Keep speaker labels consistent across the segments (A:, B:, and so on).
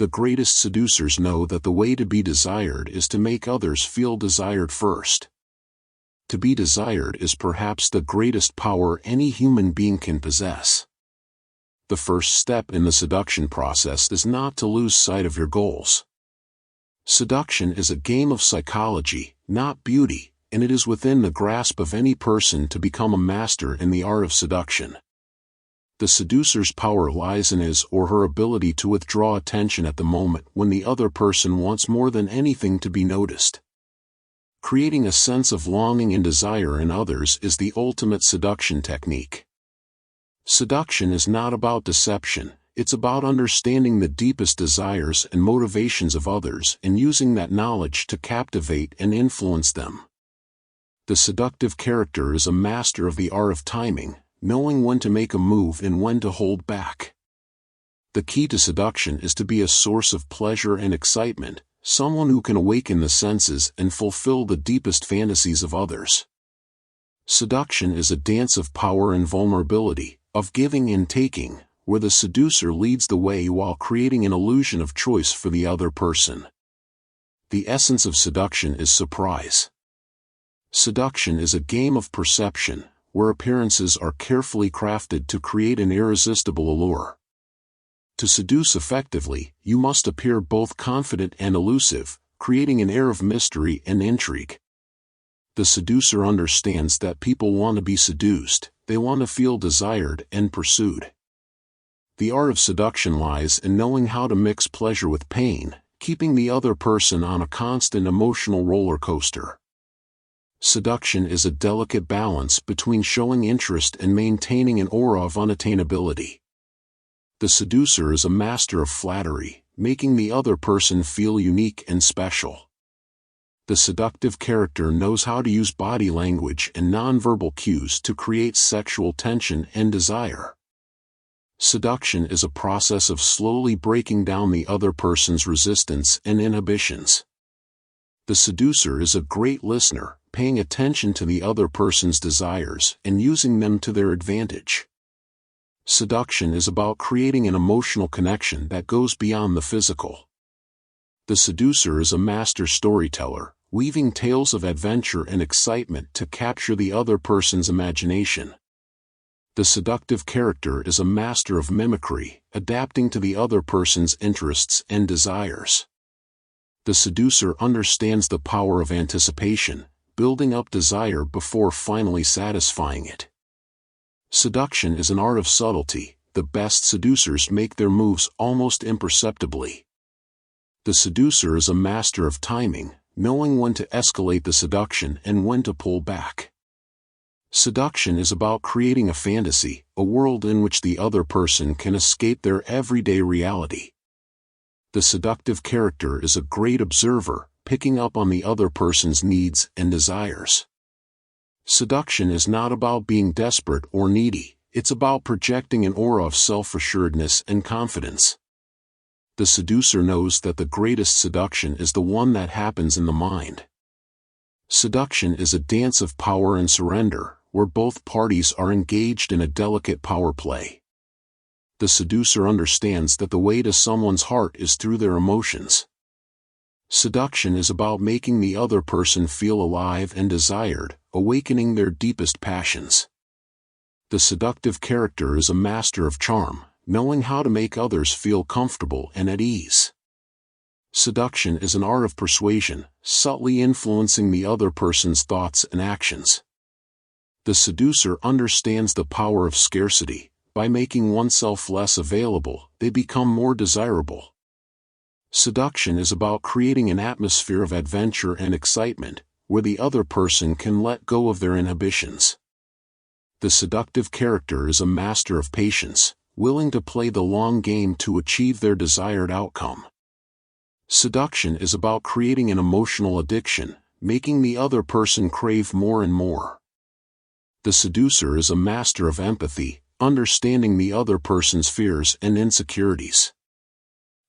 A: The greatest seducers know that the way to be desired is to make others feel desired first. To be desired is perhaps the greatest power any human being can possess. The first step in the seduction process is not to lose sight of your goals. Seduction is a game of psychology, not beauty, and it is within the grasp of any person to become a master in the art of seduction. The seducer's power lies in his or her ability to withdraw attention at the moment when the other person wants more than anything to be noticed. Creating a sense of longing and desire in others is the ultimate seduction technique. Seduction is not about deception, it's about understanding the deepest desires and motivations of others and using that knowledge to captivate and influence them. The seductive character is a master of the art of timing, knowing when to make a move and when to hold back. The key to seduction is to be a source of pleasure and excitement, someone who can awaken the senses and fulfill the deepest fantasies of others. Seduction is a dance of power and vulnerability, of giving and taking, where the seducer leads the way while creating an illusion of choice for the other person. The essence of seduction is surprise. Seduction is a game of perception, where appearances are carefully crafted to create an irresistible allure. To seduce effectively, you must appear both confident and elusive, creating an air of mystery and intrigue. The seducer understands that people want to be seduced, they want to feel desired and pursued. The art of seduction lies in knowing how to mix pleasure with pain, keeping the other person on a constant emotional roller coaster. Seduction is a delicate balance between showing interest and maintaining an aura of unattainability. The seducer is a master of flattery, making the other person feel unique and special. The seductive character knows how to use body language and nonverbal cues to create sexual tension and desire. Seduction is a process of slowly breaking down the other person's resistance and inhibitions. The seducer is a great listener, paying attention to the other person's desires and using them to their advantage. Seduction is about creating an emotional connection that goes beyond the physical. The seducer is a master storyteller, weaving tales of adventure and excitement to capture the other person's imagination. The seductive character is a master of mimicry, adapting to the other person's interests and desires. The seducer understands the power of anticipation, building up desire before finally satisfying it. Seduction is an art of subtlety. The best seducers make their moves almost imperceptibly. The seducer is a master of timing, knowing when to escalate the seduction and when to pull back. Seduction is about creating a fantasy, a world in which the other person can escape their everyday reality. The seductive character is a great observer, picking up on the other person's needs and desires. Seduction is not about being desperate or needy, it's about projecting an aura of self-assuredness and confidence. The seducer knows that the greatest seduction is the one that happens in the mind. Seduction is a dance of power and surrender, where both parties are engaged in a delicate power play. The seducer understands that the way to someone's heart is through their emotions. Seduction is about making the other person feel alive and desired, awakening their deepest passions. The seductive character is a master of charm, knowing how to make others feel comfortable and at ease. Seduction is an art of persuasion, subtly influencing the other person's thoughts and actions. The seducer understands the power of scarcity. By making oneself less available, they become more desirable. Seduction is about creating an atmosphere of adventure and excitement, where the other person can let go of their inhibitions. The seductive character is a master of patience, willing to play the long game to achieve their desired outcome. Seduction is about creating an emotional addiction, making the other person crave more and more. The seducer is a master of empathy, understanding the other person's fears and insecurities.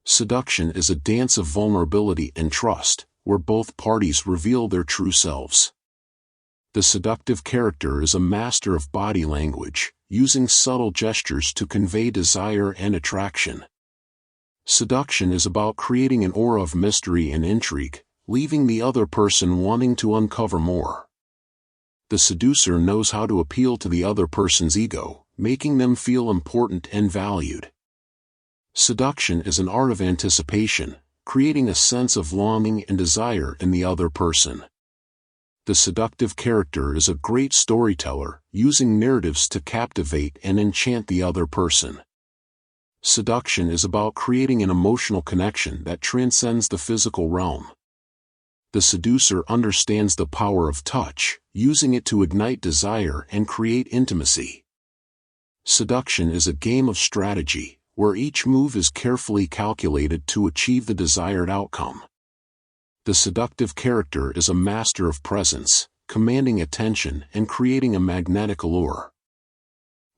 A: Seduction is a dance of vulnerability and trust, where both parties reveal their true selves. The seductive character is a master of body language, using subtle gestures to convey desire and attraction. Seduction is about creating an aura of mystery and intrigue, leaving the other person wanting to uncover more. The seducer knows how to appeal to the other person's ego, making them feel important and valued. Seduction is an art of anticipation, creating a sense of longing and desire in the other person. The seductive character is a great storyteller, using narratives to captivate and enchant the other person. Seduction is about creating an emotional connection that transcends the physical realm. The seducer understands the power of touch, using it to ignite desire and create intimacy. Seduction is a game of strategy, where each move is carefully calculated to achieve the desired outcome. The seductive character is a master of presence, commanding attention and creating a magnetic allure.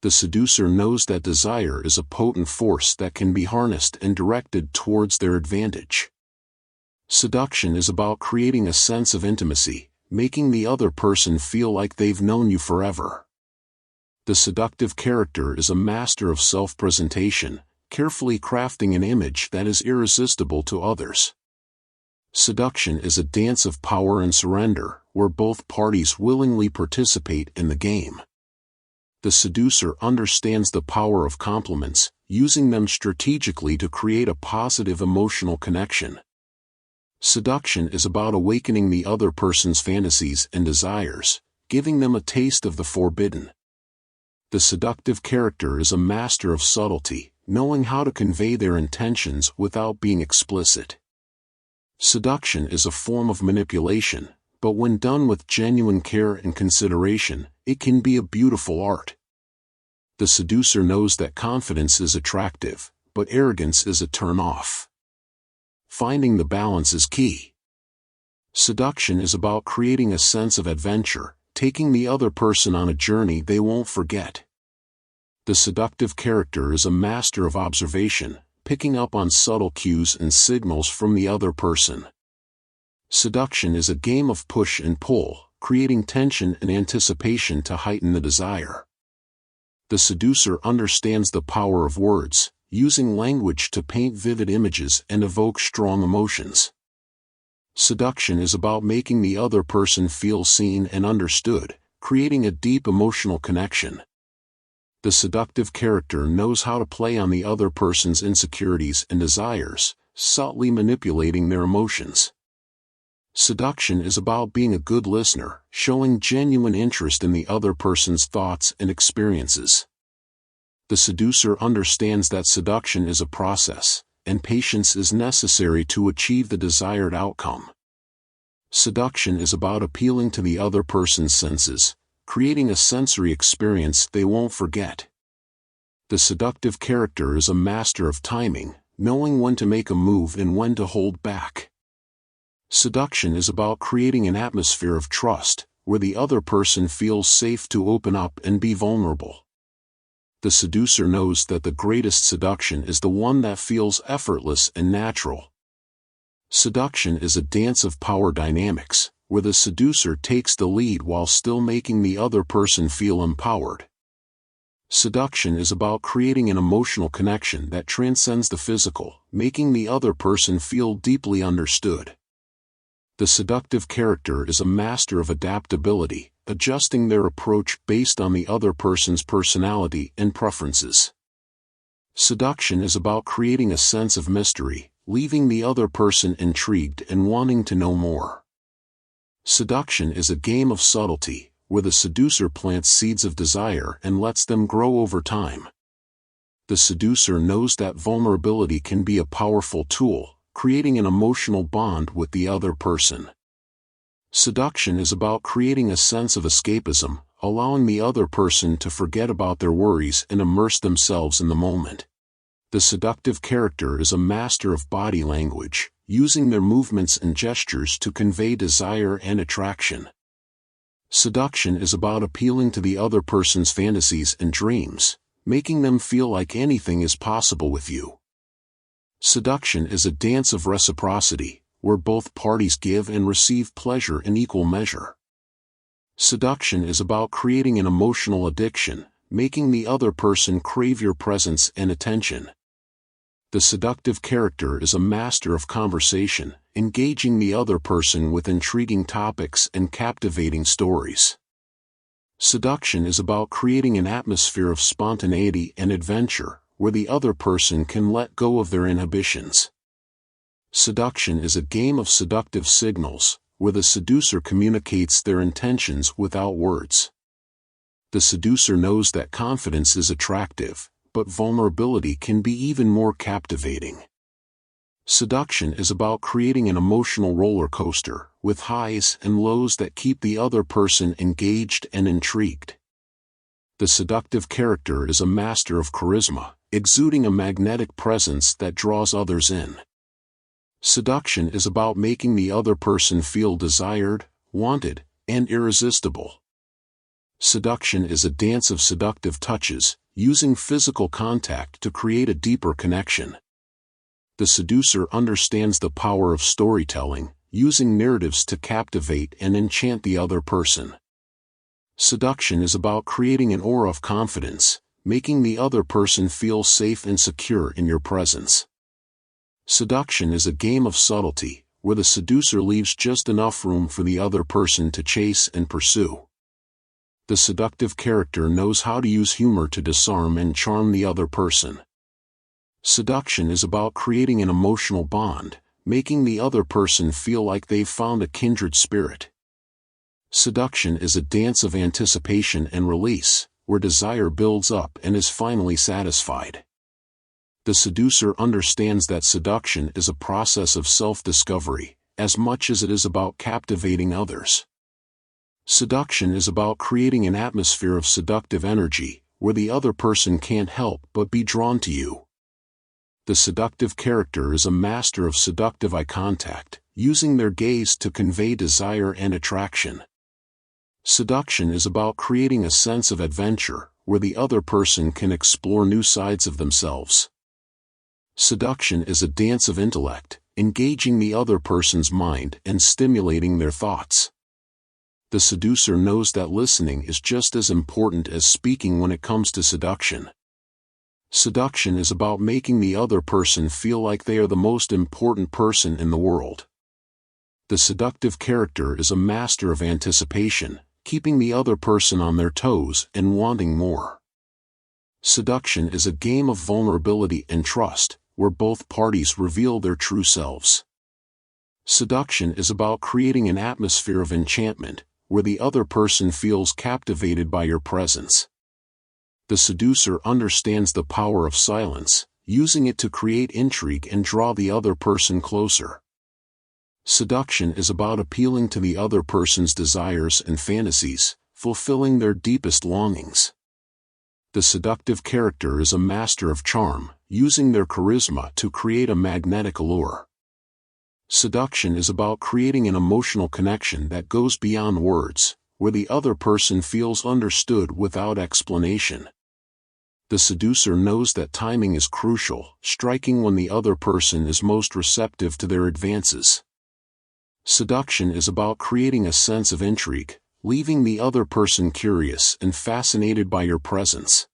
A: The seducer knows that desire is a potent force that can be harnessed and directed towards their advantage. Seduction is about creating a sense of intimacy, making the other person feel like they've known you forever. The seductive character is a master of self-presentation, carefully crafting an image that is irresistible to others. Seduction is a dance of power and surrender, where both parties willingly participate in the game. The seducer understands the power of compliments, using them strategically to create a positive emotional connection. Seduction is about awakening the other person's fantasies and desires, giving them a taste of the forbidden. The seductive character is a master of subtlety, knowing how to convey their intentions without being explicit. Seduction is a form of manipulation, but when done with genuine care and consideration, it can be a beautiful art. The seducer knows that confidence is attractive, but arrogance is a turn-off. Finding the balance is key. Seduction is about creating a sense of adventure, taking the other person on a journey they won't forget. The seductive character is a master of observation, picking up on subtle cues and signals from the other person. Seduction is a game of push and pull, creating tension and anticipation to heighten the desire. The seducer understands the power of words, using language to paint vivid images and evoke strong emotions. Seduction is about making the other person feel seen and understood, creating a deep emotional connection. The seductive character knows how to play on the other person's insecurities and desires, subtly manipulating their emotions. Seduction is about being a good listener, showing genuine interest in the other person's thoughts and experiences. The seducer understands that seduction is a process, and patience is necessary to achieve the desired outcome. Seduction is about appealing to the other person's senses, creating a sensory experience they won't forget. The seductive character is a master of timing, knowing when to make a move and when to hold back. Seduction is about creating an atmosphere of trust, where the other person feels safe to open up and be vulnerable. The seducer knows that the greatest seduction is the one that feels effortless and natural. Seduction is a dance of power dynamics, where the seducer takes the lead while still making the other person feel empowered. Seduction is about creating an emotional connection that transcends the physical, making the other person feel deeply understood. The seductive character is a master of adaptability, adjusting their approach based on the other person's personality and preferences. Seduction is about creating a sense of mystery, leaving the other person intrigued and wanting to know more. Seduction is a game of subtlety, where the seducer plants seeds of desire and lets them grow over time. The seducer knows that vulnerability can be a powerful tool, creating an emotional bond with the other person. Seduction is about creating a sense of escapism, allowing the other person to forget about their worries and immerse themselves in the moment. The seductive character is a master of body language, using their movements and gestures to convey desire and attraction. Seduction is about appealing to the other person's fantasies and dreams, making them feel like anything is possible with you. Seduction is a dance of reciprocity, where both parties give and receive pleasure in equal measure. Seduction is about creating an emotional addiction, making the other person crave your presence and attention. The seductive character is a master of conversation, engaging the other person with intriguing topics and captivating stories. Seduction is about creating an atmosphere of spontaneity and adventure, where the other person can let go of their inhibitions. Seduction is a game of seductive signals, where the seducer communicates their intentions without words. The seducer knows that confidence is attractive, but vulnerability can be even more captivating. Seduction is about creating an emotional roller coaster, with highs and lows that keep the other person engaged and intrigued. The seductive character is a master of charisma, exuding a magnetic presence that draws others in. Seduction is about making the other person feel desired, wanted, and irresistible. Seduction is a dance of seductive touches, using physical contact to create a deeper connection. The seducer understands the power of storytelling, using narratives to captivate and enchant the other person. Seduction is about creating an aura of confidence, making the other person feel safe and secure in your presence. Seduction is a game of subtlety, where the seducer leaves just enough room for the other person to chase and pursue. The seductive character knows how to use humor to disarm and charm the other person. Seduction is about creating an emotional bond, making the other person feel like they've found a kindred spirit. Seduction is a dance of anticipation and release, where desire builds up and is finally satisfied. The seducer understands that seduction is a process of self-discovery, as much as it is about captivating others. Seduction is about creating an atmosphere of seductive energy, where the other person can't help but be drawn to you. The seductive character is a master of seductive eye contact, using their gaze to convey desire and attraction. Seduction is about creating a sense of adventure, where the other person can explore new sides of themselves. Seduction is a dance of intellect, engaging the other person's mind and stimulating their thoughts. The seducer knows that listening is just as important as speaking when it comes to seduction. Seduction is about making the other person feel like they are the most important person in the world. The seductive character is a master of anticipation, keeping the other person on their toes and wanting more. Seduction is a game of vulnerability and trust, where both parties reveal their true selves. Seduction is about creating an atmosphere of enchantment, where the other person feels captivated by your presence. The seducer understands the power of silence, using it to create intrigue and draw the other person closer. Seduction is about appealing to the other person's desires and fantasies, fulfilling their deepest longings. The seductive character is a master of charm, using their charisma to create a magnetic allure. Seduction is about creating an emotional connection that goes beyond words, where the other person feels understood without explanation. The seducer knows that timing is crucial, striking when the other person is most receptive to their advances. Seduction is about creating a sense of intrigue, leaving the other person curious and fascinated by your presence.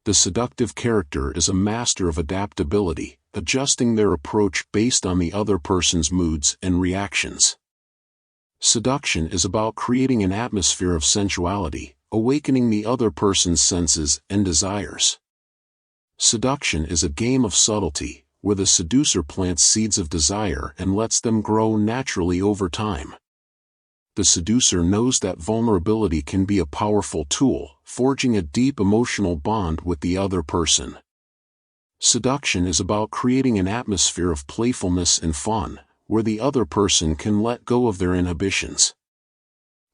A: The seductive character is a master of adaptability, adjusting their approach based on the other person's moods and reactions. Seduction is about creating an atmosphere of sensuality, awakening the other person's senses and desires. Seduction is a game of subtlety, where the seducer plants seeds of desire and lets them grow naturally over time. The seducer knows that vulnerability can be a powerful tool, forging a deep emotional bond with the other person. Seduction is about creating an atmosphere of playfulness and fun, where the other person can let go of their inhibitions.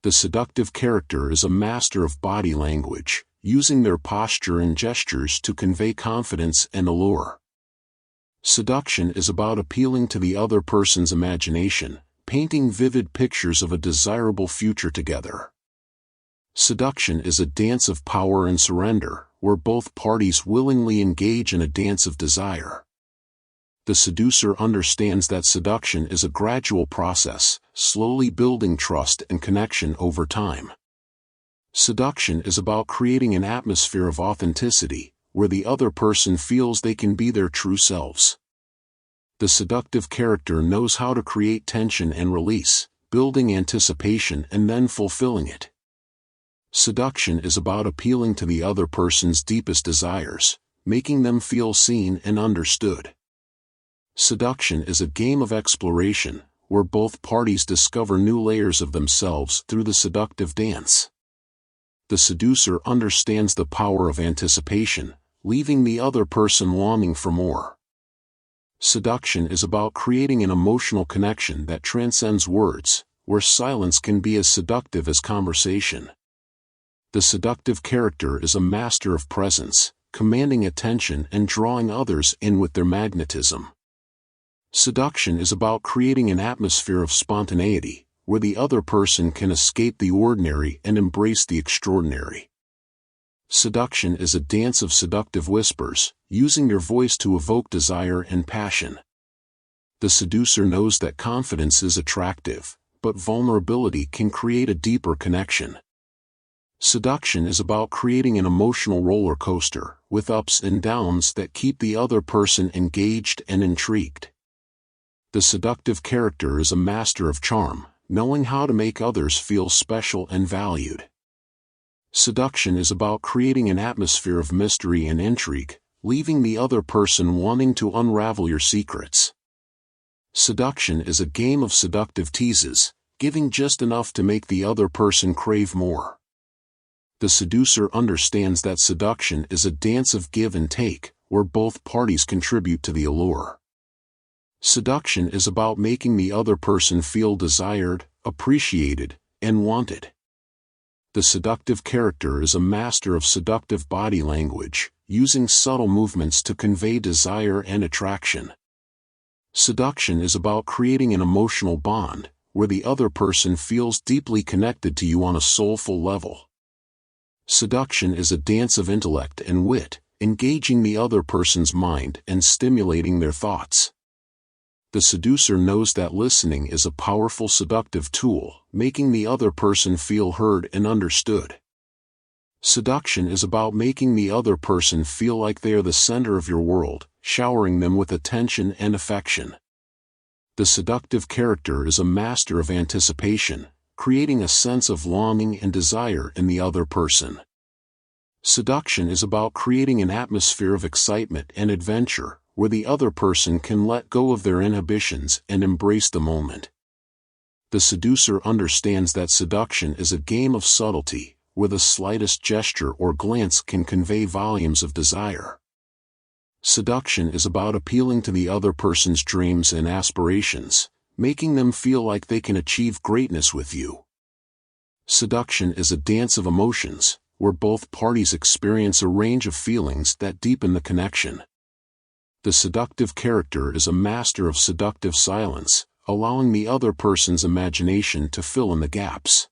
A: The seductive character is a master of body language, using their posture and gestures to convey confidence and allure. Seduction is about appealing to the other person's imagination, painting vivid pictures of a desirable future together. Seduction is a dance of power and surrender, where both parties willingly engage in a dance of desire. The seducer understands that seduction is a gradual process, slowly building trust and connection over time. Seduction is about creating an atmosphere of authenticity, where the other person feels they can be their true selves. The seductive character knows how to create tension and release, building anticipation and then fulfilling it. Seduction is about appealing to the other person's deepest desires, making them feel seen and understood. Seduction is a game of exploration, where both parties discover new layers of themselves through the seductive dance. The seducer understands the power of anticipation, leaving the other person longing for more. Seduction is about creating an emotional connection that transcends words, where silence can be as seductive as conversation. The seductive character is a master of presence, commanding attention and drawing others in with their magnetism. Seduction is about creating an atmosphere of spontaneity, where the other person can escape the ordinary and embrace the extraordinary. Seduction is a dance of seductive whispers, using your voice to evoke desire and passion. The seducer knows that confidence is attractive, but vulnerability can create a deeper connection. Seduction is about creating an emotional roller coaster, with ups and downs that keep the other person engaged and intrigued. The seductive character is a master of charm, knowing how to make others feel special and valued. Seduction is about creating an atmosphere of mystery and intrigue, leaving the other person wanting to unravel your secrets. Seduction is a game of seductive teases, giving just enough to make the other person crave more. The seducer understands that seduction is a dance of give and take, where both parties contribute to the allure. Seduction is about making the other person feel desired, appreciated, and wanted. The seductive character is a master of seductive body language, using subtle movements to convey desire and attraction. Seduction is about creating an emotional bond, where the other person feels deeply connected to you on a soulful level. Seduction is a dance of intellect and wit, engaging the other person's mind and stimulating their thoughts. The seducer knows that listening is a powerful seductive tool, making the other person feel heard and understood. Seduction is about making the other person feel like they are the center of your world, showering them with attention and affection. The seductive character is a master of anticipation, creating a sense of longing and desire in the other person. Seduction is about creating an atmosphere of excitement and adventure, where the other person can let go of their inhibitions and embrace the moment. The seducer understands that seduction is a game of subtlety, where the slightest gesture or glance can convey volumes of desire. Seduction is about appealing to the other person's dreams and aspirations, making them feel like they can achieve greatness with you. Seduction is a dance of emotions, where both parties experience a range of feelings that deepen the connection. The seductive character is a master of seductive silence, allowing the other person's imagination to fill in the gaps.